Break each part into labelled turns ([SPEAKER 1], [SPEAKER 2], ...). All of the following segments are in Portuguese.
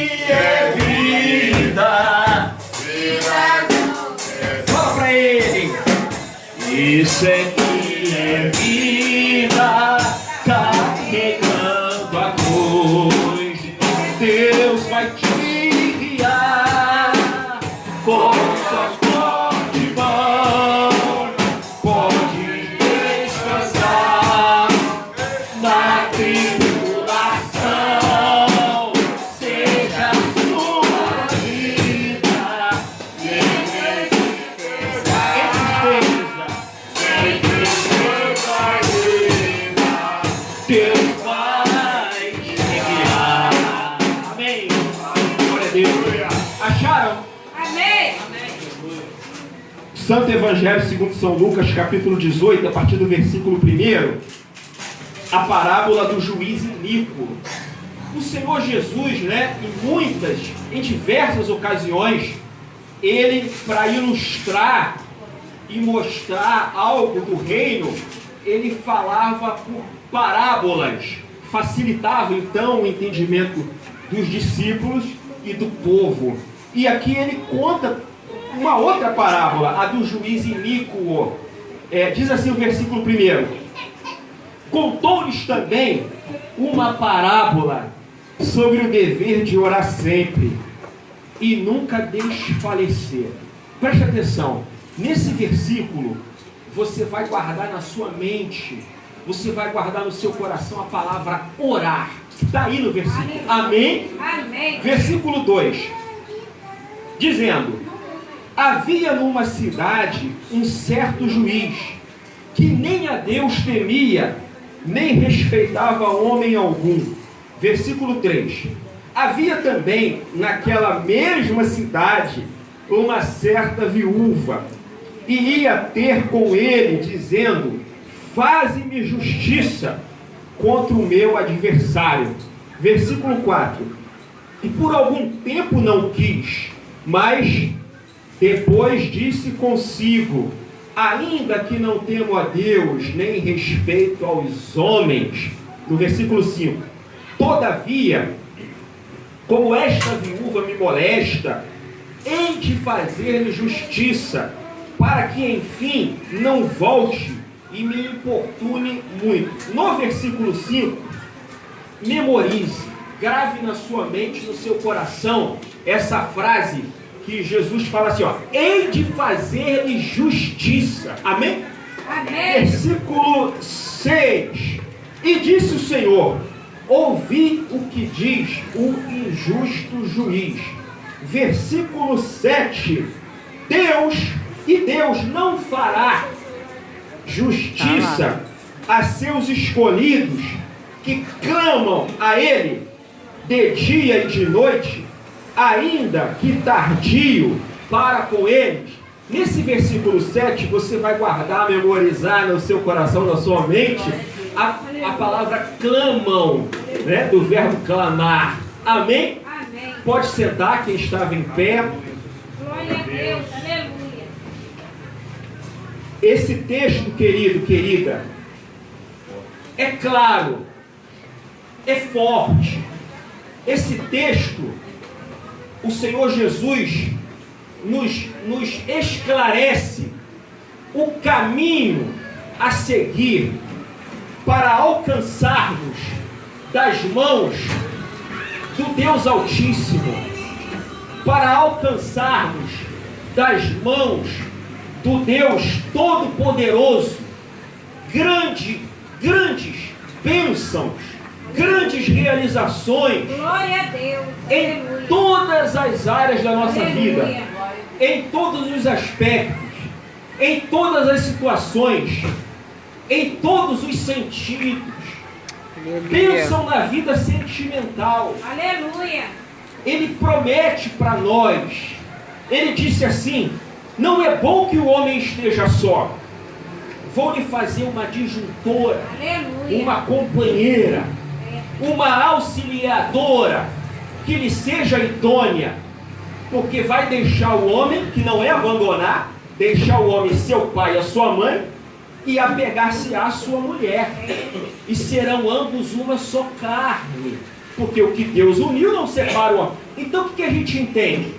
[SPEAKER 1] é vida. Fala pra ele. Isso aqui é vida, carregando a cruz. Deus vai te guiar com sua forte mão. Pode descansar na tribulação, seja sua vida sem tristeza, sem tristeza, Deus vai te guiar. Amém. Glória a Deus. Acharam?
[SPEAKER 2] Amém.
[SPEAKER 1] Santo Evangelho segundo São Lucas, capítulo 18, a partir do versículo 1, a parábola do juiz iníquo. O Senhor Jesus, em diversas ocasiões, ele, para ilustrar e mostrar algo do reino, ele falava por parábolas, facilitava então o entendimento dos discípulos e do povo. E aqui ele conta uma outra parábola, a do juiz iníquo. Diz assim o versículo 1: contou-lhes também uma parábola sobre o dever de orar sempre e nunca desfalecer. Preste atenção, nesse versículo você vai guardar na sua mente, você vai guardar no seu coração a palavra orar, que está aí no versículo. Amém?
[SPEAKER 2] Amém.
[SPEAKER 1] Versículo 2, dizendo: havia numa cidade um certo juiz, que nem a Deus temia, nem respeitava homem algum. Versículo 3. Havia também naquela mesma cidade uma certa viúva, e ia ter com ele, dizendo: faze-me justiça contra o meu adversário. Versículo 4. E por algum tempo não quis, mas depois disse consigo: ainda que não temo a Deus, nem respeito aos homens. No versículo 5. Todavia, como esta viúva me molesta, hei de fazer-lhe justiça, para que enfim não volte e me importune muito. No versículo 5, memorize, grave na sua mente, no seu coração, essa frase que Jesus fala assim, hei de fazer-lhe justiça. Amém?
[SPEAKER 2] Amém.
[SPEAKER 1] Versículo 6. E disse o Senhor: ouvi o que diz o injusto juiz. Versículo 7. Deus não fará justiça a seus escolhidos que clamam a Ele de dia e de noite, ainda que tardio para com eles. Nesse versículo 7, você vai guardar, memorizar no seu coração, na sua mente, a palavra clamam, do verbo clamar. Amém?
[SPEAKER 2] Amém.
[SPEAKER 1] Pode sentar quem estava em pé.
[SPEAKER 2] Glória a Deus. Aleluia.
[SPEAKER 1] Esse texto, querido, querida, é claro, é forte. Esse texto, o Senhor Jesus nos esclarece o caminho a seguir para alcançarmos das mãos do Deus Altíssimo, para alcançarmos das mãos do Deus Todo-Poderoso grandes bênçãos, grandes realizações.
[SPEAKER 2] Glória a Deus.
[SPEAKER 1] Em
[SPEAKER 2] Aleluia.
[SPEAKER 1] todas as áreas da nossa vida,
[SPEAKER 2] Aleluia.
[SPEAKER 1] em todos os aspectos, em todas as situações, em todos os sentidos. Pensam na vida sentimental.
[SPEAKER 2] Aleluia.
[SPEAKER 1] Ele promete para nós. Ele disse assim: não é bom que o homem esteja só. Vou lhe fazer uma disjuntora,
[SPEAKER 2] Aleluia.
[SPEAKER 1] uma companheira, uma auxiliadora que lhe seja idônea, porque vai deixar o homem, que não é abandonar, deixar o homem seu pai e a sua mãe e apegar-se à sua mulher, e serão ambos uma só carne. Porque o que Deus uniu não separa o homem. Então o que a gente entende?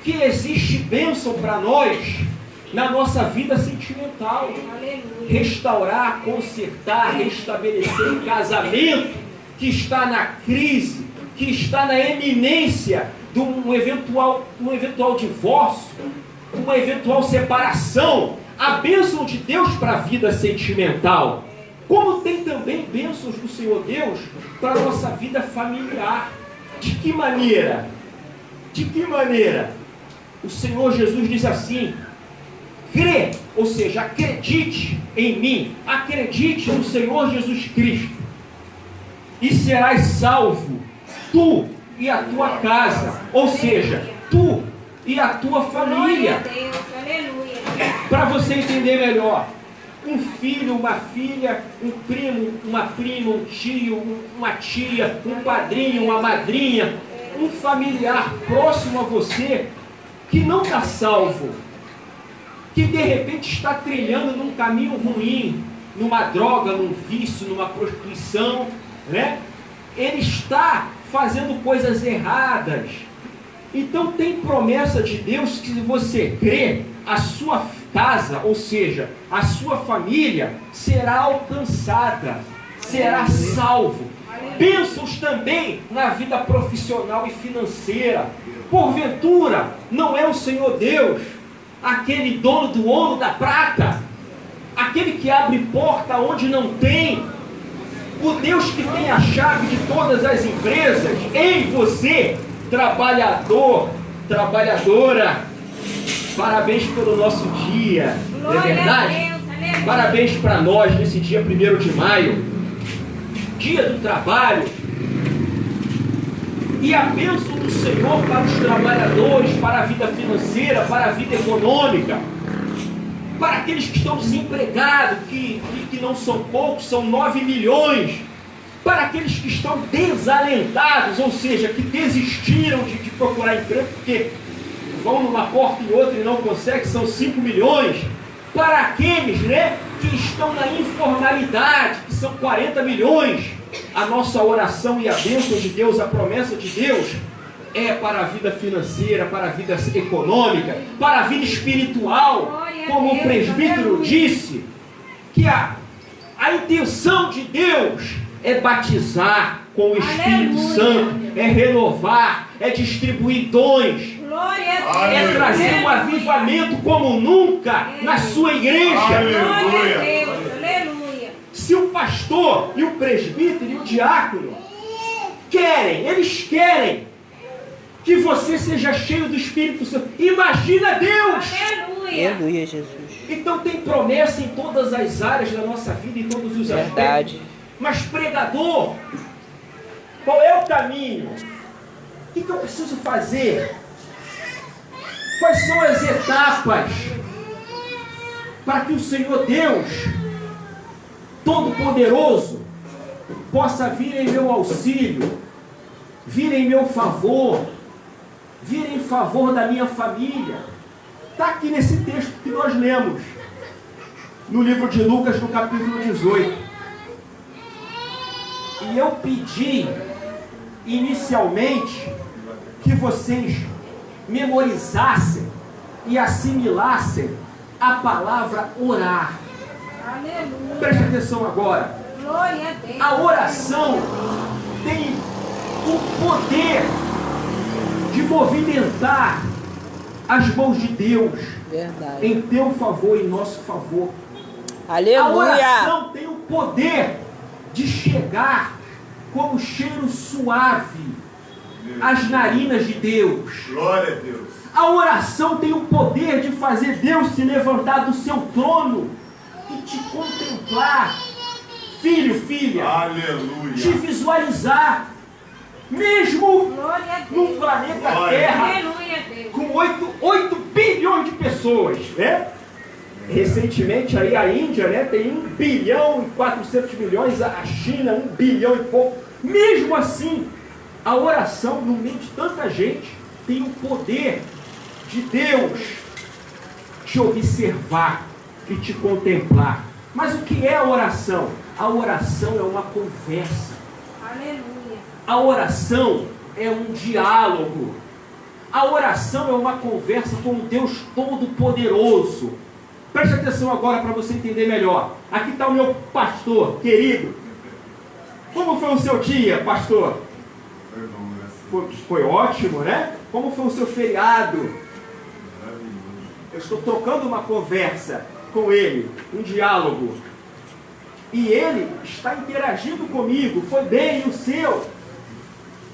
[SPEAKER 1] Que existe bênção para nós na nossa vida sentimental.
[SPEAKER 2] Aleluia.
[SPEAKER 1] Restaurar, consertar, restabelecer um casamento que está na crise, que está na eminência de um eventual divórcio, uma eventual separação. A bênção de Deus para a vida sentimental, como tem também bênçãos do Senhor Deus para a nossa vida familiar. De que maneira? De que maneira? O Senhor Jesus diz assim: crê, ou seja, acredite em mim, acredite no Senhor Jesus Cristo, e serás salvo, tu e a tua casa, ou seja, tu e a tua família.
[SPEAKER 2] Glória a Deus. Aleluia.
[SPEAKER 1] Para você entender melhor, um filho, uma filha, um primo, uma prima, um tio, uma tia, um padrinho, uma madrinha, um familiar próximo a você que não está salvo, que de repente está trilhando num caminho ruim, numa droga, num vício, numa prostituição, né? Ele está fazendo coisas erradas. Então tem promessa de Deus que, se você crê, a sua casa, ou seja, a sua família será alcançada, será salvo. Bênçãos também na vida profissional e financeira. Porventura, não é o Senhor Deus aquele dono do ouro, da prata, aquele que abre porta onde não tem, o Deus que tem a chave de todas as empresas em você, trabalhador, trabalhadora. Parabéns pelo nosso dia, não é verdade? Parabéns para nós nesse dia 1º de maio, dia do trabalho. E a bênção do Senhor para os trabalhadores, para a vida financeira, para a vida econômica, para aqueles que estão desempregados, que não são poucos, são 9 milhões, para aqueles que estão desalentados, ou seja, que desistiram de procurar emprego, porque vão numa porta e outra e não conseguem, são 5 milhões, para aqueles, né, que estão na informalidade, que são 40 milhões, a nossa oração e a bênção de Deus, a promessa de Deus, é para a vida financeira, para a vida econômica, para a vida espiritual, como o presbítero disse, que a intenção de Deus é batizar com o Espírito Santo, é renovar, é distribuir dons, é trazer um avivamento como nunca na sua igreja.
[SPEAKER 2] Glória a Deus. Aleluia.
[SPEAKER 1] Se o pastor e o presbítero e o diácono eles querem que você seja cheio do Espírito Santo. Imagina Deus!
[SPEAKER 2] Aleluia.
[SPEAKER 3] Aleluia, Jesus.
[SPEAKER 1] Então tem promessa em todas as áreas da nossa vida, em todos os aspectos.
[SPEAKER 3] Verdade.
[SPEAKER 1] Mas pregador, qual é o caminho? O que eu preciso fazer? Quais são as etapas para que o Senhor Deus Todo-Poderoso possa vir em meu auxílio, vir em meu favor, vir em favor da minha família? Está aqui nesse texto que nós lemos, no livro de Lucas, no capítulo 18. E eu pedi, inicialmente, que vocês memorizassem e assimilassem a palavra orar.
[SPEAKER 2] Aleluia.
[SPEAKER 1] Preste atenção agora.
[SPEAKER 2] Glória a Deus.
[SPEAKER 1] A oração tem o poder de movimentar as mãos de Deus
[SPEAKER 3] Verdade.
[SPEAKER 1] em teu favor e em nosso favor. A
[SPEAKER 3] Aleluia.
[SPEAKER 1] oração tem o poder de chegar como cheiro suave às narinas de Deus.
[SPEAKER 4] Glória a Deus.
[SPEAKER 1] A oração tem o poder de fazer Deus se levantar do seu trono e te contemplar, filho, filha, te
[SPEAKER 4] Aleluia.
[SPEAKER 1] visualizar, mesmo
[SPEAKER 2] Glória a
[SPEAKER 1] no
[SPEAKER 2] Deus.
[SPEAKER 1] planeta
[SPEAKER 4] Glória.
[SPEAKER 1] Terra,
[SPEAKER 2] Aleluia, Deus.
[SPEAKER 1] com 8 bilhões de pessoas, né? Recentemente aí a Índia, né, tem 1 bilhão e 400 milhões, a China 1 bilhão e pouco. Mesmo assim, a oração, no meio de tanta gente, tem o poder de Deus te observar e te contemplar. Mas o que é a oração? A oração é uma conversa.
[SPEAKER 2] Aleluia.
[SPEAKER 1] A oração é um diálogo. A oração é uma conversa com o Deus Todo-Poderoso. Preste atenção agora para você entender melhor. Aqui está o meu pastor querido. Como foi o seu dia, pastor?
[SPEAKER 4] Foi bom, graças
[SPEAKER 1] Foi ótimo, né? Como foi o seu feriado?
[SPEAKER 4] Maravilhoso.
[SPEAKER 1] Eu estou trocando uma conversa com ele, um diálogo. E ele está interagindo comigo. Foi bem, e o seu?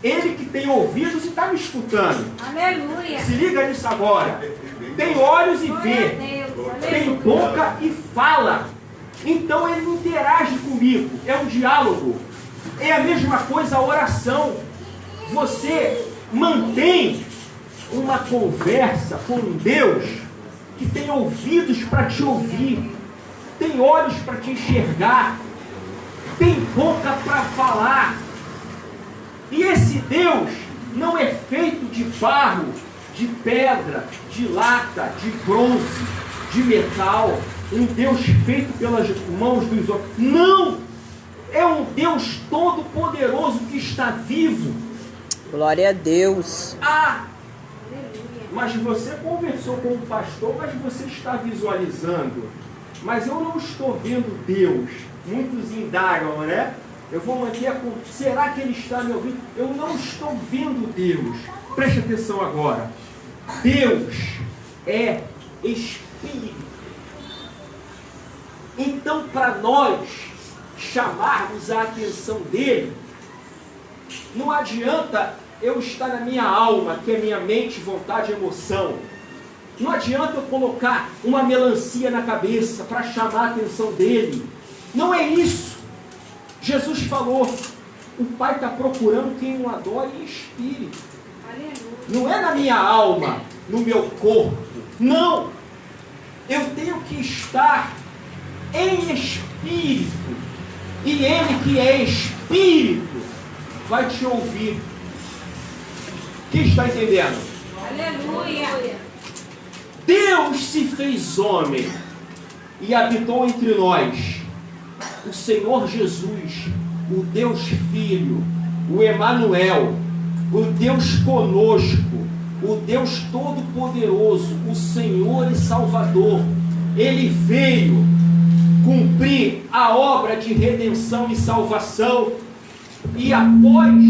[SPEAKER 1] Ele que tem ouvidos e está me escutando.
[SPEAKER 2] Aleluia.
[SPEAKER 1] Se liga nisso agora. Tem olhos e
[SPEAKER 2] Glória a
[SPEAKER 1] vê.
[SPEAKER 2] Deus.
[SPEAKER 1] Tem
[SPEAKER 2] Aleluia.
[SPEAKER 1] boca e fala. Então ele interage comigo. É um diálogo. É a mesma coisa a oração. Você mantém uma conversa com Deus que tem ouvidos para te ouvir, tem olhos para te enxergar, tem boca para falar. E esse Deus não é feito de barro, de pedra, de lata, de bronze, de metal, um Deus feito pelas mãos dos homens. Não! É um Deus todo-poderoso que está vivo.
[SPEAKER 3] Glória a Deus.
[SPEAKER 1] Ah! Mas você conversou com o pastor, mas você está visualizando. Mas eu não estou vendo Deus. Muitos indagam, né? Eu vou manter a... Será que Ele está me ouvindo? Eu não estou vendo Deus. Preste atenção agora. Deus é Espírito. Então, para nós chamarmos a atenção dEle, não adianta eu estar na minha alma, que é minha mente, vontade e emoção. Não adianta eu colocar uma melancia na cabeça para chamar a atenção dEle. Não é isso. Jesus falou, o Pai está procurando quem o adore em espírito.
[SPEAKER 2] Aleluia.
[SPEAKER 1] Não é na minha alma, no meu corpo. Não. Eu tenho que estar em espírito. E Ele que é espírito vai te ouvir. Quem está entendendo?
[SPEAKER 2] Aleluia.
[SPEAKER 1] Deus se fez homem e habitou entre nós. O Senhor Jesus, o Deus Filho, o Emanuel, o Deus conosco, o Deus Todo-Poderoso, o Senhor e Salvador. Ele veio cumprir a obra de redenção e salvação. E após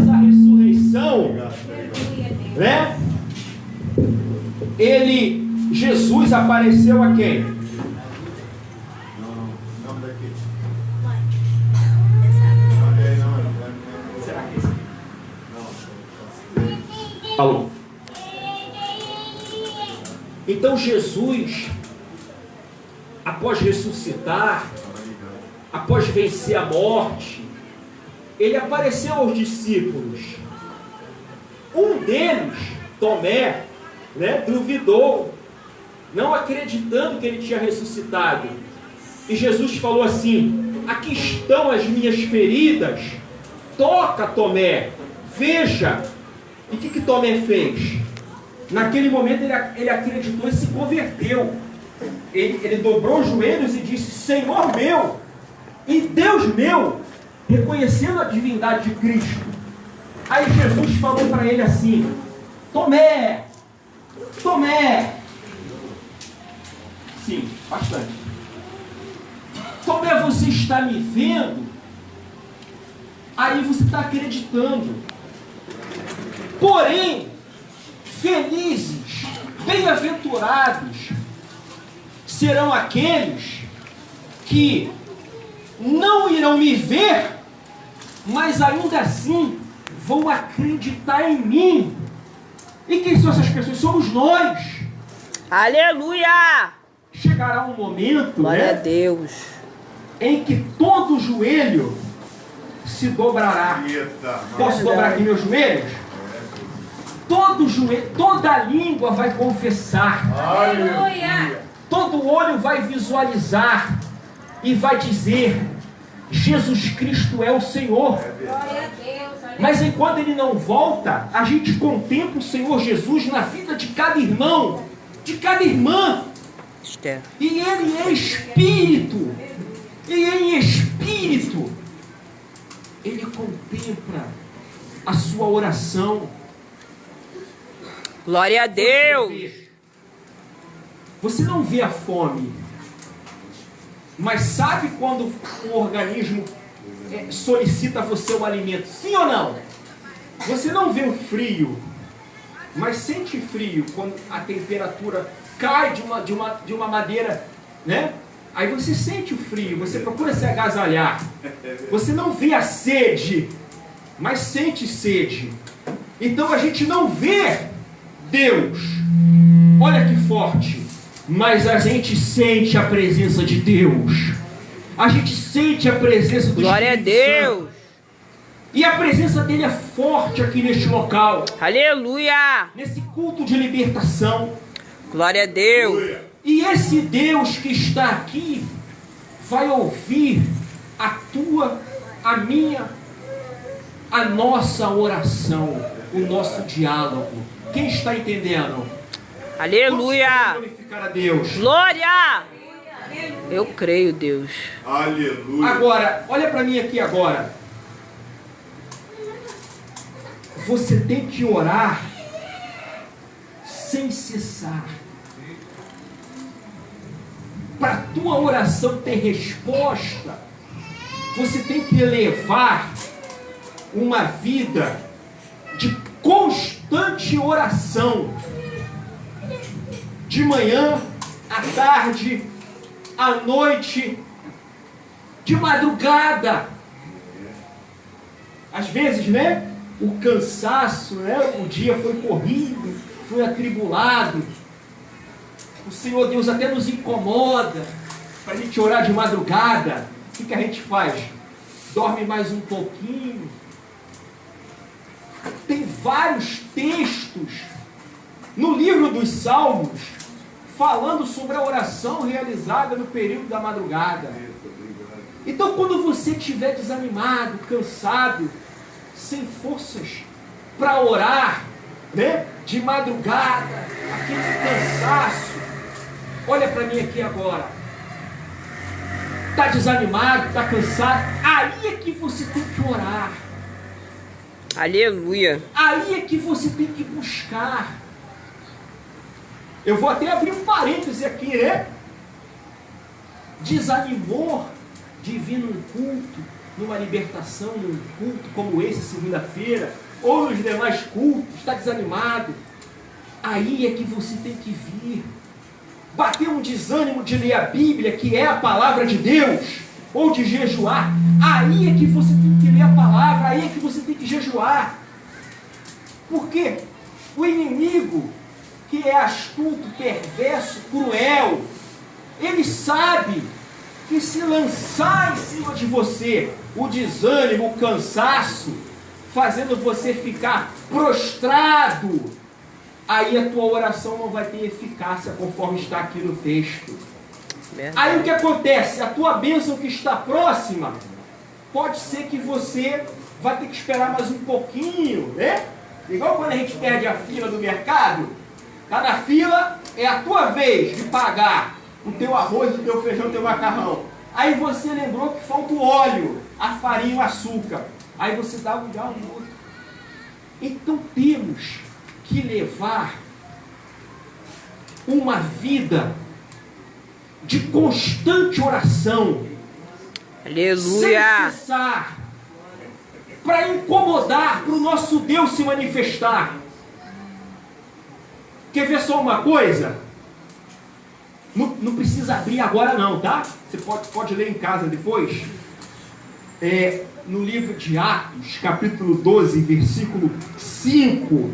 [SPEAKER 1] a ressurreição, né? Jesus apareceu a quem?
[SPEAKER 4] Não daqui. Olha aí, não.
[SPEAKER 1] Será que é esse aqui?
[SPEAKER 4] Não.
[SPEAKER 1] Falou. Então Jesus, após ressuscitar, após vencer a morte, ele apareceu aos discípulos. Um deles, Tomé, né, duvidou, não acreditando que ele tinha ressuscitado. E Jesus falou assim: aqui estão as minhas feridas, toca, Tomé, veja. E o que Tomé fez? Naquele momento ele acreditou e se converteu. Ele dobrou os joelhos e disse: Senhor meu e Deus meu, reconhecendo a divindade de Cristo. Aí Jesus falou para ele assim: Tomé, Tomé. Sim, bastante. Tomé, você está me vendo? Aí você está acreditando. Porém, felizes, bem-aventurados serão aqueles que não irão me ver, mas ainda assim vão acreditar em mim. E quem são essas pessoas? Somos nós.
[SPEAKER 3] Aleluia!
[SPEAKER 1] Chegará um momento,
[SPEAKER 3] Glória a
[SPEAKER 1] né,
[SPEAKER 3] Deus.
[SPEAKER 1] em que todo joelho se dobrará.
[SPEAKER 4] Eita,
[SPEAKER 1] Posso dobrar aqui meus joelhos? Todo joelho, toda língua vai confessar.
[SPEAKER 2] Aleluia.
[SPEAKER 1] Todo olho vai visualizar e vai dizer: Jesus Cristo é o Senhor.
[SPEAKER 2] Glória a Deus. Aleluia.
[SPEAKER 1] Mas enquanto Ele não volta, a gente contempla o Senhor Jesus na vida de cada irmão, de cada irmã.
[SPEAKER 3] Esther.
[SPEAKER 1] E Ele é Espírito. E em espírito, ele contempla a sua oração.
[SPEAKER 3] Glória a Deus.
[SPEAKER 1] Você não vê a fome, mas sabe quando o organismo solicita a você o alimento? Sim ou não? Você não vê o frio, mas sente frio quando a temperatura cai de uma madeira, né? Aí você sente o frio, você procura se agasalhar. Você não vê a sede, mas sente sede. Então a gente não vê Deus. Olha que forte. Mas a gente sente a presença de Deus. A gente sente a presença do
[SPEAKER 3] Glória a
[SPEAKER 1] Espírito Santo.
[SPEAKER 3] Deus.
[SPEAKER 1] E a presença dele é forte aqui neste local.
[SPEAKER 3] Aleluia.
[SPEAKER 1] Nesse culto de libertação.
[SPEAKER 3] Glória a Deus.
[SPEAKER 1] E esse Deus que está aqui vai ouvir a tua, a minha, a nossa oração, o nosso diálogo. Quem está entendendo?
[SPEAKER 3] Aleluia.
[SPEAKER 1] Vamos glorificar a Deus.
[SPEAKER 3] Glória. Eu creio, Deus.
[SPEAKER 4] Aleluia.
[SPEAKER 1] Agora, olha para mim aqui agora. Você tem que orar sem cessar. Para a tua oração ter resposta, você tem que levar uma vida de constante oração. De manhã, à tarde, à noite, de madrugada. Às vezes, né? O cansaço, né? O dia foi corrido, foi atribulado. O Senhor Deus até nos incomoda para a gente orar de madrugada. O que a gente faz? Dorme mais um pouquinho. Tem vários textos no livro dos Salmos falando sobre a oração realizada no período da madrugada. Então, quando você estiver desanimado, cansado, sem forças para orar, né? De madrugada, aquele cansaço, olha para mim aqui agora. Está desanimado, está cansado, aí é que você tem que orar.
[SPEAKER 3] Aleluia.
[SPEAKER 1] Aí é que você tem que buscar. Eu vou até abrir um parêntese aqui, né? Desanimou de vir num culto, numa libertação, num culto como esse, segunda-feira, ou nos demais cultos, está desanimado. Aí é que você tem que vir. Bater um desânimo de ler a Bíblia, que é a palavra de Deus, ou de jejuar. Aí é que você tem que ler a palavra, aí é que você tem que jejuar. Porque o inimigo, que é astuto, perverso, cruel, ele sabe que se lançar em cima de você o desânimo, o cansaço, fazendo você ficar prostrado, aí a tua oração não vai ter eficácia, conforme está aqui no texto.
[SPEAKER 3] Verdade.
[SPEAKER 1] Aí o que acontece? A tua bênção que está próxima, pode ser que você vai ter que esperar mais um pouquinho, né? Igual quando a gente perde a fila do mercado, tá na fila, é a tua vez de pagar o teu arroz, o teu feijão, o teu macarrão. Aí você lembrou que falta o óleo, a farinha, o açúcar. Aí você dá um lugar ao outro. Então temos que levar uma vida de constante oração,
[SPEAKER 3] Aleluia.
[SPEAKER 1] sem cessar, para incomodar, para o nosso Deus se manifestar. Quer ver só uma coisa? Não precisa abrir agora não, tá? Você pode ler em casa depois. No livro de Atos, capítulo 12, versículo 5,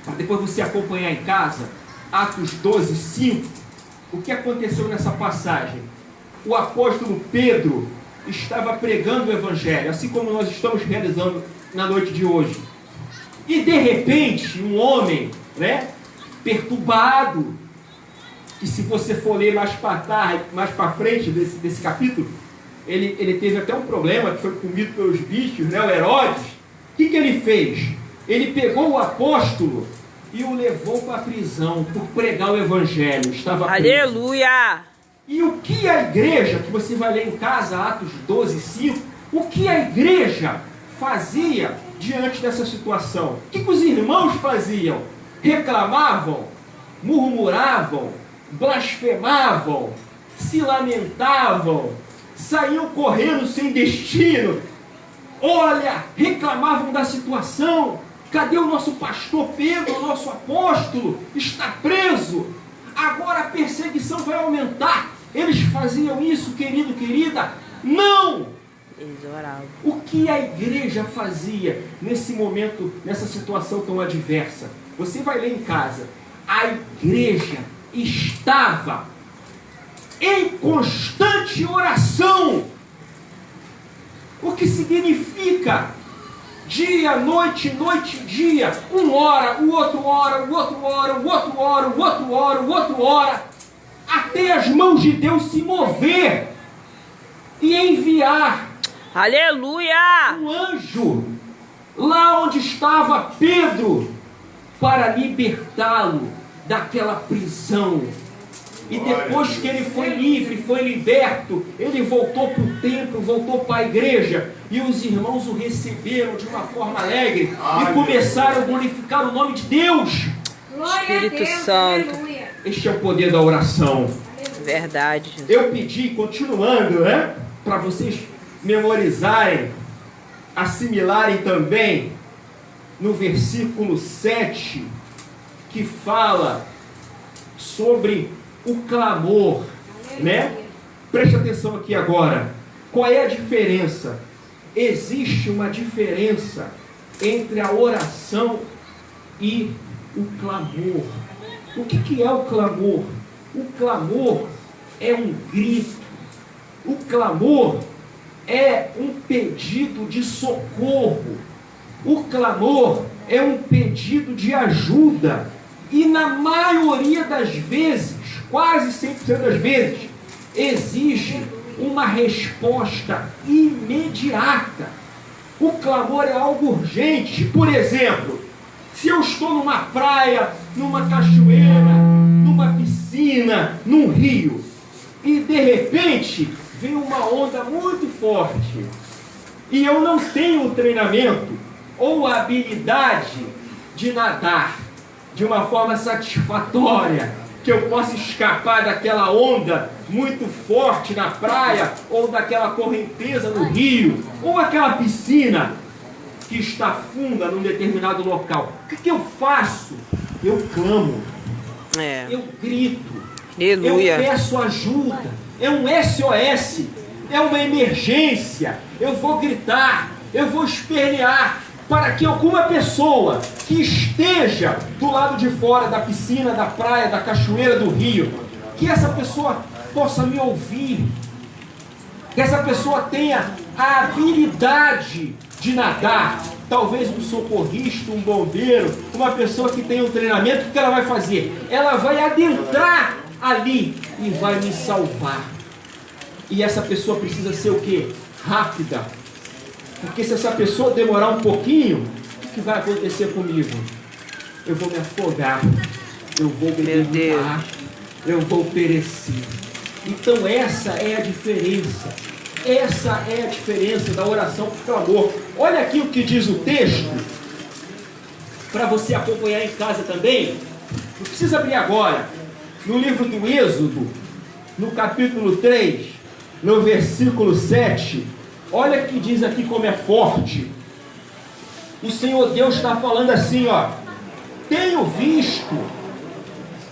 [SPEAKER 1] para depois você acompanhar em casa. Atos 12, 5. O que aconteceu nessa passagem? O apóstolo Pedro estava pregando o evangelho, assim como nós estamos realizando na noite de hoje. E de repente, um homem, né, perturbado, que se você for ler mais para frente desse capítulo, ele teve até um problema, que foi comido pelos bichos, né, o Herodes. O que ele fez? Ele pegou o apóstolo e o levou para a prisão por pregar o evangelho. Estava preso.
[SPEAKER 3] Aleluia.
[SPEAKER 1] E o que a igreja, que você vai ler em casa, Atos 12, 5, o que a igreja fazia diante dessa situação? O que os irmãos faziam? Reclamavam, murmuravam, blasfemavam, se lamentavam, saíam correndo sem destino. Olha, reclamavam da situação. Cadê o nosso pastor Pedro, o nosso apóstolo? Está preso. Agora a perseguição vai aumentar. Eles faziam isso, querido, querida? Não!
[SPEAKER 3] Eles oravam.
[SPEAKER 1] O que a igreja fazia nesse momento, nessa situação tão adversa? Você vai ler em casa. A igreja estava em constante oração. O que significa? Dia, noite, noite, dia. Um ora, o outro ora, o outro ora, o outro ora, o outro ora, o outro ora. Até as mãos de Deus se mover e enviar
[SPEAKER 3] Aleluia!
[SPEAKER 1] um anjo lá onde estava Pedro para libertá-lo daquela prisão. E depois que ele foi livre, foi liberto, ele voltou para o templo, voltou para a igreja, e os irmãos o receberam de uma forma alegre e começaram a glorificar o nome de Deus.
[SPEAKER 2] Glória
[SPEAKER 3] Espírito
[SPEAKER 2] a Deus,
[SPEAKER 3] Santo.
[SPEAKER 2] aleluia.
[SPEAKER 1] Este é o poder da oração.
[SPEAKER 3] Verdade, Jesus.
[SPEAKER 1] Eu pedi, continuando, né, para vocês memorizarem, assimilarem também, no versículo 7, que fala sobre o clamor, né? Preste atenção aqui agora. Qual é a diferença? Existe uma diferença entre a oração e o clamor. O que é o clamor? O clamor é um grito. O clamor é um pedido de socorro. O clamor é um pedido de ajuda. E na maioria das vezes, quase 100% das vezes, exige uma resposta imediata. O clamor é algo urgente. Por exemplo, se eu estou numa praia, numa cachoeira, numa piscina, num rio, e de repente vem uma onda muito forte, e eu não tenho o treinamento ou a habilidade de nadar de uma forma satisfatória, que eu possa escapar daquela onda muito forte na praia, ou daquela correnteza no rio, ou aquela piscina que está funda num determinado local. O que eu faço? Eu clamo, eu grito,
[SPEAKER 3] Aleluia.
[SPEAKER 1] eu peço ajuda, é um SOS, é uma emergência, eu vou gritar, eu vou espernear, para que alguma pessoa que esteja do lado de fora da piscina, da praia, da cachoeira, do rio, que essa pessoa possa me ouvir, que essa pessoa tenha a habilidade de nadar. Talvez um socorrista, um bombeiro, uma pessoa que tenha um treinamento. O que ela vai fazer? Ela vai adentrar ali e vai me salvar. E essa pessoa precisa ser o quê? Rápida. Porque se essa pessoa demorar um pouquinho, o que vai acontecer comigo? Eu vou me afogar, eu vou beber muita água, eu vou perecer. Então essa é a diferença. Essa é a diferença da oração por clamor. Olha aqui o que diz o texto, para você acompanhar em casa também. Não precisa abrir agora. No livro do Êxodo, no capítulo 3, no versículo 7, olha que diz aqui como é forte. O Senhor Deus está falando assim, ó: tenho visto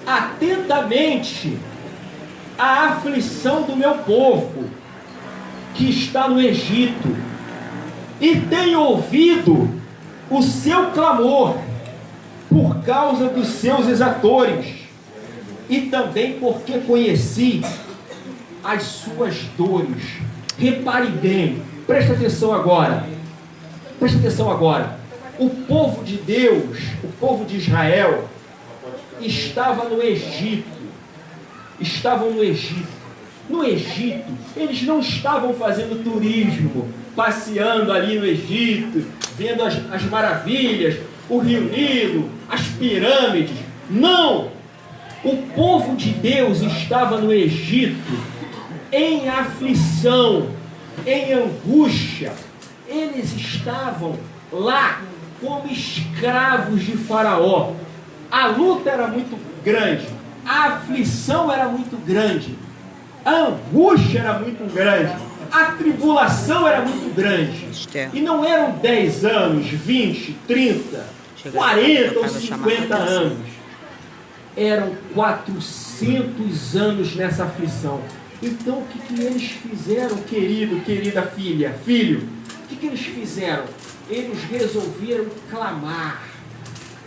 [SPEAKER 1] atentamente a aflição do meu povo que está no Egito, e tenho ouvido o seu clamor por causa dos seus exatores, e também porque conheci as suas dores. Repare bem, presta atenção agora. Presta atenção agora. O povo de Deus, o povo de Israel, estava no Egito. Estavam no Egito. No Egito, eles não estavam fazendo turismo, passeando ali no Egito, vendo as maravilhas, o Rio Nilo, as pirâmides. Não! O povo de Deus estava no Egito em aflição, em angústia. Eles estavam lá como escravos de Faraó. A luta era muito grande, a aflição era muito grande, a angústia era muito grande, a tribulação era muito grande. E não eram 10 anos, 20, 30, 40 ou 50 anos. Eram 400 anos nessa aflição. Então o que eles fizeram, querida filha, filho? O que eles fizeram? Eles resolveram clamar.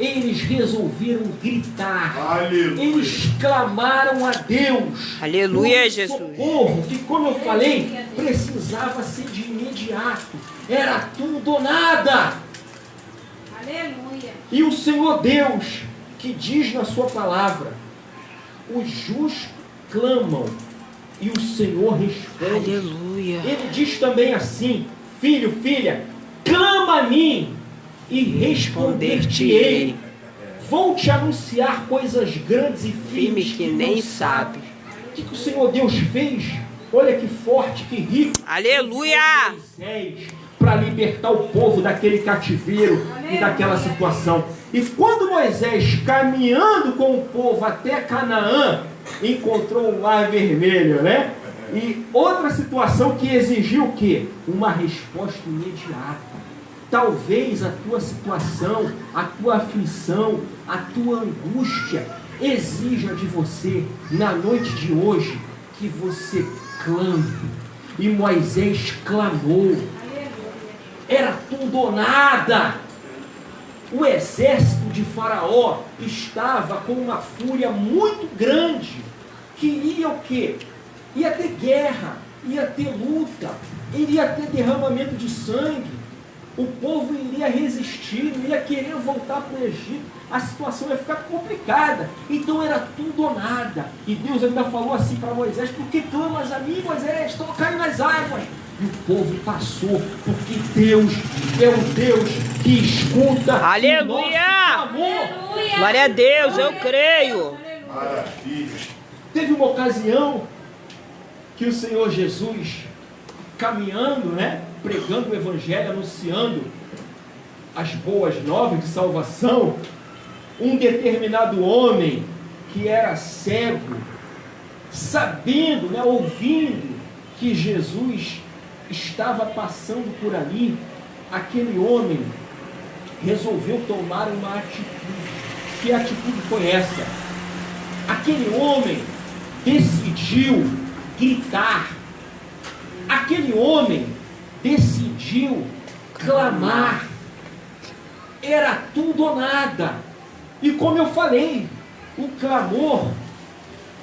[SPEAKER 1] Eles resolveram gritar.
[SPEAKER 4] Aleluia.
[SPEAKER 1] Eles clamaram a Deus.
[SPEAKER 3] Aleluia,
[SPEAKER 1] Um
[SPEAKER 3] Jesus.
[SPEAKER 1] socorro que, como eu falei, precisava ser de imediato. Era tudo ou nada.
[SPEAKER 2] Aleluia.
[SPEAKER 1] E o Senhor Deus, que diz na sua palavra, os justos clamam e o Senhor responde.
[SPEAKER 3] Aleluia.
[SPEAKER 1] Ele diz também assim: filho, filha, clama a mim e responder-te-ei. Vou te anunciar coisas grandes e firmes
[SPEAKER 3] Que nem
[SPEAKER 1] não
[SPEAKER 3] sabe.
[SPEAKER 1] O que o Senhor Deus fez? Olha que forte, que rico.
[SPEAKER 3] Aleluia.
[SPEAKER 1] Moisés, para libertar o povo daquele cativeiro e daquela situação. E quando Moisés, caminhando com o povo até Canaã, encontrou o Mar Vermelho, né? E outra situação que exigiu o quê? Uma resposta imediata. Talvez a tua situação, a tua aflição, a tua angústia exija de você, na noite de hoje, que você clame. E Moisés clamou. Era tudo ou nada. O exército de Faraó estava com uma fúria muito grande. Queria o quê? Ia ter guerra, ia ter luta, iria ter derramamento de sangue. O povo iria resistir, não ia querer voltar para o Egito. A situação ia ficar complicada. Então era tudo ou nada. E Deus ainda falou assim para Moisés: por que clamas a mim, Moisés? Toca aí nas águas. E o povo passou, porque Deus é o Deus que escuta.
[SPEAKER 3] Aleluia!
[SPEAKER 1] O nosso clamor.
[SPEAKER 2] Aleluia.
[SPEAKER 3] Glória a Deus, eu creio.
[SPEAKER 4] Maravilha.
[SPEAKER 1] Teve uma ocasião que o Senhor Jesus, caminhando, né, pregando o Evangelho, anunciando as boas novas de salvação, um determinado homem que era cego, sabendo, né, ouvindo que Jesus estava passando por ali, aquele homem resolveu tomar uma atitude. Que atitude foi essa? Aquele homem decidiu gritar. Aquele homem decidiu clamar. Era tudo ou nada. E como eu falei, o clamor,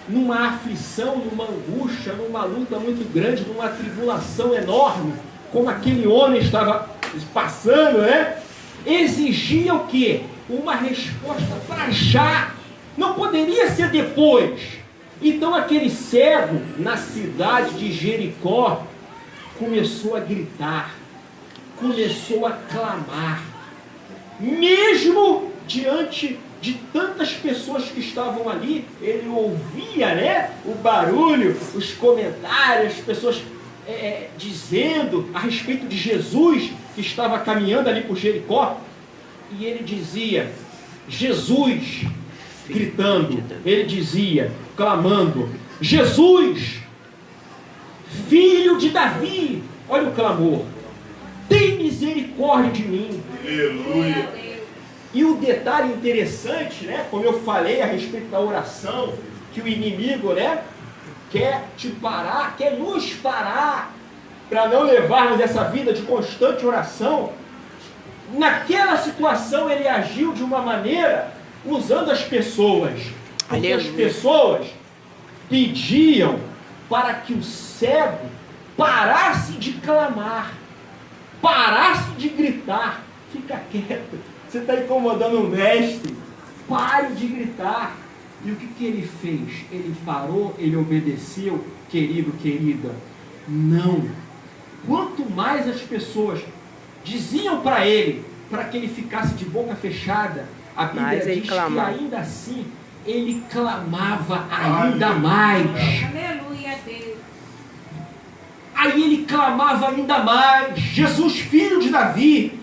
[SPEAKER 1] numa aflição, numa angústia, numa luta muito grande, numa tribulação enorme, como aquele homem estava passando, né? Exigia o quê? Uma resposta para já. Não poderia ser depois. Então aquele cego, na cidade de Jericó, começou a gritar, começou a clamar, mesmo diante de tantas pessoas que estavam ali. Ele ouvia, né, o barulho, os comentários, as pessoas dizendo a respeito de Jesus, que estava caminhando ali por Jericó, e ele dizia: Jesus, gritando, ele dizia, clamando: Jesus, filho de Davi, olha o clamor, tem misericórdia de mim.
[SPEAKER 4] Aleluia.
[SPEAKER 1] E o detalhe interessante, né, como eu falei a respeito da oração, que o inimigo, né, quer te parar, quer nos parar, para não levarmos essa vida de constante oração. Naquela situação ele agiu de uma maneira usando as pessoas, porque as pessoas pediam para que o cego parasse de clamar, parasse de gritar. Fica quieto, você está incomodando o mestre, pare de gritar. E o que ele fez? Ele parou, ele obedeceu. Querido, querida, não. Quanto mais as pessoas diziam para ele, para que ele ficasse de boca fechada, a Bíblia diz que ainda assim ele clamava ainda mais.
[SPEAKER 2] Aleluia, Deus.
[SPEAKER 1] Aí ele clamava ainda mais: Jesus, filho de Davi,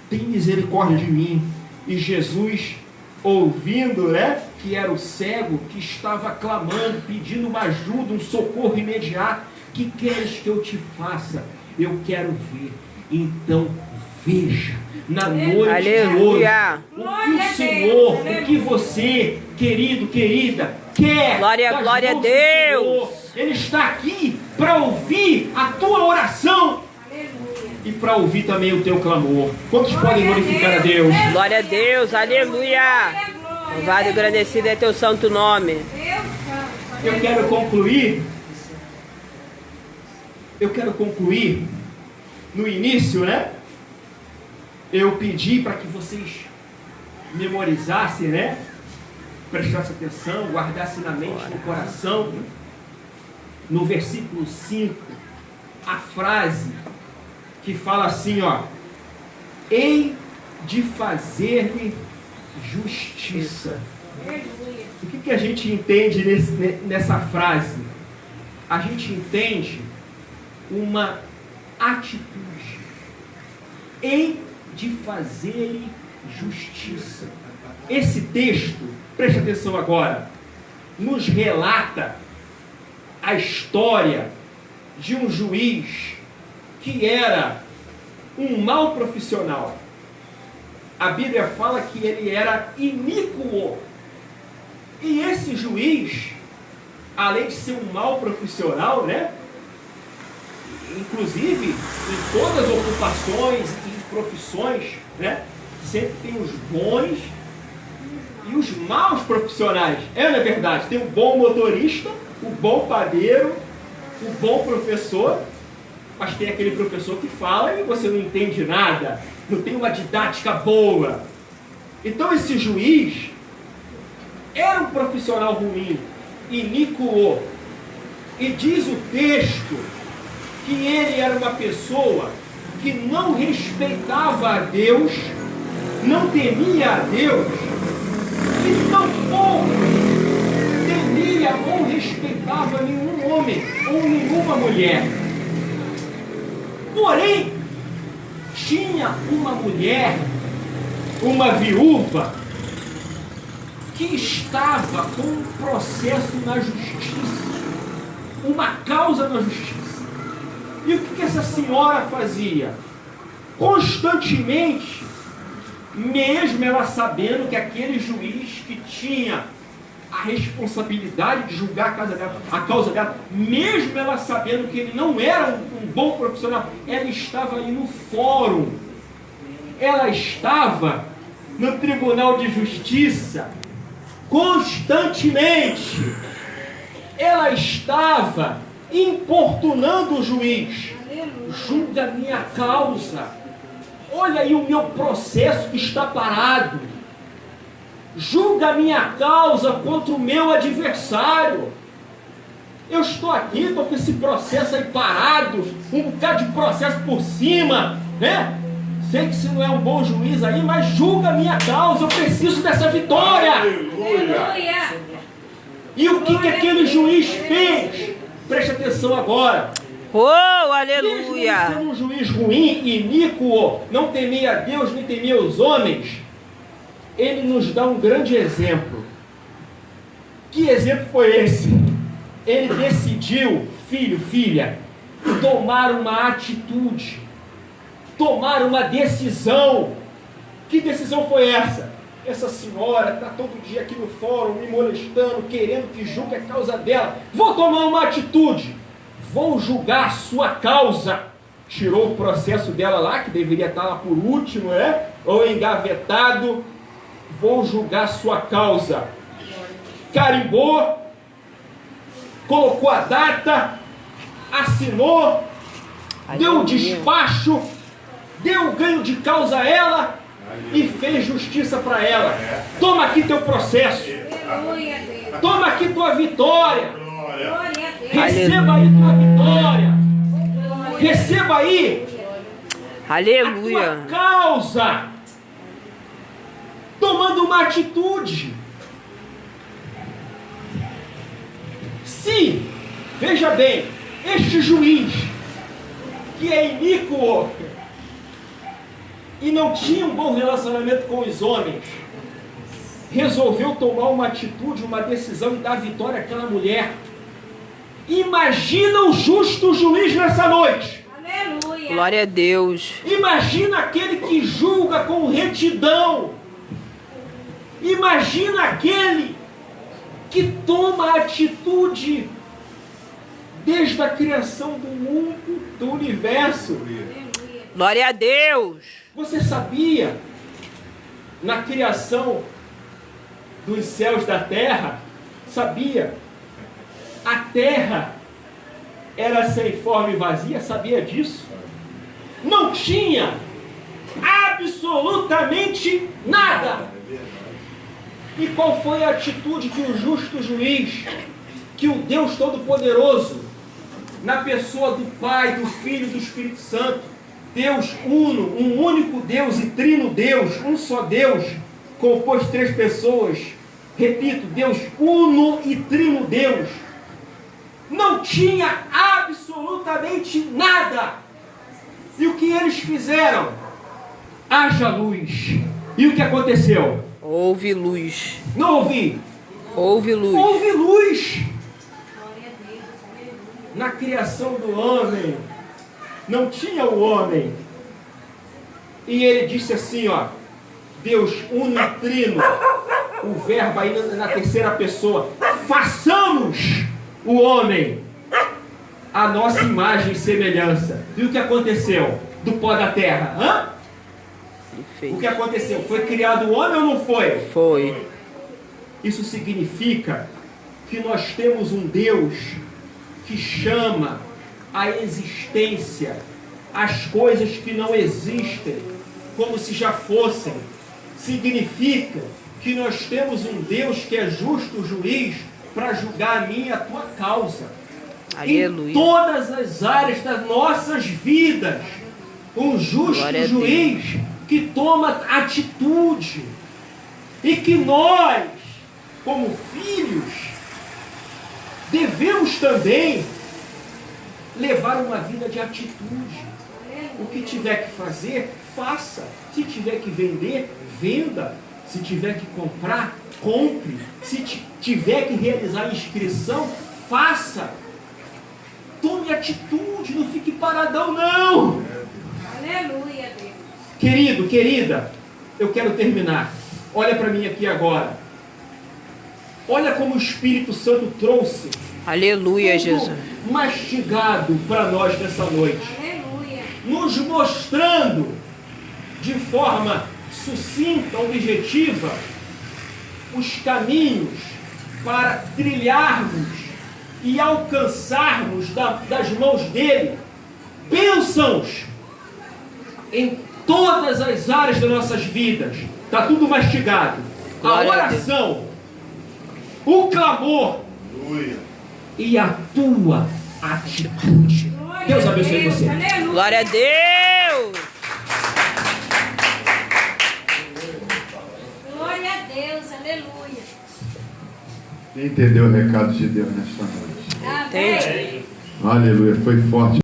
[SPEAKER 1] tem misericórdia de mim. E Jesus, ouvindo, né, que era o cego que estava clamando, pedindo uma ajuda, um socorro imediato: que queres que eu te faça? Eu quero ver. Então veja, na noite de hoje, o que o Senhor, o que você, querido, querida, quer.
[SPEAKER 3] Glória, glória a
[SPEAKER 1] mãos do
[SPEAKER 3] Deus.
[SPEAKER 1] Senhor. Ele está aqui para ouvir a tua oração
[SPEAKER 2] Aleluia.
[SPEAKER 1] e para ouvir também o teu clamor. Quantos podem glorificar a Deus?
[SPEAKER 3] Glória a Deus, aleluia. Louvado e agradecido é teu santo nome.
[SPEAKER 2] Deus santo.
[SPEAKER 1] Eu quero concluir no início, né? Eu pedi para que vocês memorizassem, né? Prestassem atenção, guardassem na mente, no coração, no versículo 5, a frase que fala assim, ó: hei de fazer-lhe justiça.
[SPEAKER 2] Aleluia.
[SPEAKER 1] O que a gente entende nessa frase? A gente entende uma atitude. Hei de fazer-lhe justiça. Esse texto, preste atenção agora, nos relata a história de um juiz que era um mau profissional. A Bíblia fala que ele era iníquo. E esse juiz, além de ser um mau profissional, né? Inclusive, em todas as ocupações e profissões, né? Sempre tem os bons e os maus profissionais. Não é verdade? Tem o bom motorista, o bom padeiro, o bom professor, mas tem aquele professor que fala e você não entende nada, não tem uma didática boa. Então esse juiz era um profissional ruim, iníquo, e diz o texto que ele era uma pessoa que não respeitava a Deus, não temia a Deus, e tampouco temia ou respeitava nenhum homem ou nenhuma mulher. Porém, tinha uma mulher, uma viúva, que estava com um processo na justiça, uma causa na justiça. E o que essa senhora fazia? Constantemente, mesmo ela sabendo que aquele juiz que tinha a responsabilidade de julgar a causa dela, mesmo ela sabendo que ele não era um bom profissional, ela estava ali no fórum, ela estava no Tribunal de Justiça, constantemente, ela estava importunando o juiz: julga minha causa, olha aí o meu processo que está parado, julga minha causa contra o meu adversário. Eu estou aqui, estou com esse processo aí parado, um bocado de processo por cima, né? Sei que você não é um bom juiz aí, mas julga minha causa, eu preciso dessa vitória.
[SPEAKER 2] Aleluia.
[SPEAKER 1] E o que aquele juiz fez? Preste atenção agora.
[SPEAKER 3] Oh,
[SPEAKER 1] Mesmo
[SPEAKER 3] aleluia.
[SPEAKER 1] sendo um juiz ruim, iníquo, não temia a Deus, nem temia os homens, ele nos dá um grande exemplo. Que exemplo foi esse? Ele decidiu, filho, filha, tomar uma atitude, tomar uma decisão. Que decisão foi essa? Essa senhora está todo dia aqui no fórum me molestando, querendo que julgue a causa dela. Vou tomar uma atitude, vou julgar a sua causa. Tirou o processo dela lá, que deveria estar lá por último, né? Ou engavetado. Vou julgar a sua causa. Carimbou, colocou a data, assinou, deu o despacho, deu o ganho de causa a ela e fez justiça para ela. Toma aqui teu processo,
[SPEAKER 2] Aleluia, Deus.
[SPEAKER 1] toma aqui tua vitória,
[SPEAKER 2] Glória a Deus.
[SPEAKER 1] receba aí tua vitória, receba aí a
[SPEAKER 3] Aleluia.
[SPEAKER 1] tua causa, tomando uma atitude. Se, veja bem, este juiz, que é iníquo e não tinha um bom relacionamento com os homens, resolveu tomar uma atitude, uma decisão e dar vitória àquela mulher. Imagina o justo juiz nessa noite.
[SPEAKER 2] Aleluia.
[SPEAKER 3] Glória a Deus.
[SPEAKER 1] Imagina aquele que julga com retidão. Imagina aquele que toma atitude desde a criação do mundo, do universo.
[SPEAKER 3] Glória a Deus.
[SPEAKER 1] Você sabia, na criação dos céus da terra, sabia, a terra era sem forma e vazia, sabia disso? Não tinha absolutamente nada. E qual foi a atitude que o justo juiz, que o Deus Todo-Poderoso, na pessoa do Pai, do Filho e do Espírito Santo, Deus uno, um único Deus e trino Deus, um só Deus, composto de 3 pessoas, repito, Deus uno e trino Deus, não tinha absolutamente nada. E o que eles fizeram? Haja luz. E o que aconteceu?
[SPEAKER 3] Houve luz.
[SPEAKER 1] Não ouvi.
[SPEAKER 3] Houve luz.
[SPEAKER 1] Houve luz. Na criação do homem, não tinha o homem. E ele disse assim, ó, Deus uno e trino, o verbo aí na terceira pessoa, façamos o homem a nossa imagem e semelhança. E o que aconteceu do pó da terra? O que aconteceu? Foi criado o homem ou não foi?
[SPEAKER 3] Foi.
[SPEAKER 1] Isso significa que nós temos um Deus que chama a existência as coisas que não existem como se já fossem. Significa que nós temos um Deus que é justo juiz para julgar a minha e a tua causa.
[SPEAKER 3] Aleluia.
[SPEAKER 1] Em todas as áreas das nossas vidas. Um justo juiz que toma atitude. E que nós, como filhos, devemos também levar uma vida de atitude. O que tiver que fazer, faça. Se tiver que vender, venda. Se tiver que comprar, compre. Se tiver que realizar inscrição, faça. Tome atitude, não fique paradão, não.
[SPEAKER 2] Aleluia, Deus.
[SPEAKER 1] Querido, querida, eu quero terminar. Olha para mim aqui agora. Olha como o Espírito Santo trouxe.
[SPEAKER 3] Aleluia, Jesus.
[SPEAKER 1] Mastigado para nós nessa noite.
[SPEAKER 2] Aleluia.
[SPEAKER 1] Nos mostrando de forma sucinta, objetiva, os caminhos para trilharmos e alcançarmos das mãos dele bênçãos em todas as áreas das nossas vidas. Está tudo mastigado. A oração, o clamor e a tua atitude. Deus abençoe você.
[SPEAKER 2] Aleluia.
[SPEAKER 3] Glória a Deus.
[SPEAKER 2] Glória a Deus. Aleluia.
[SPEAKER 4] Quem entendeu o recado de Deus nesta noite?
[SPEAKER 2] Amém.
[SPEAKER 3] Entendi.
[SPEAKER 4] Aleluia, foi forte.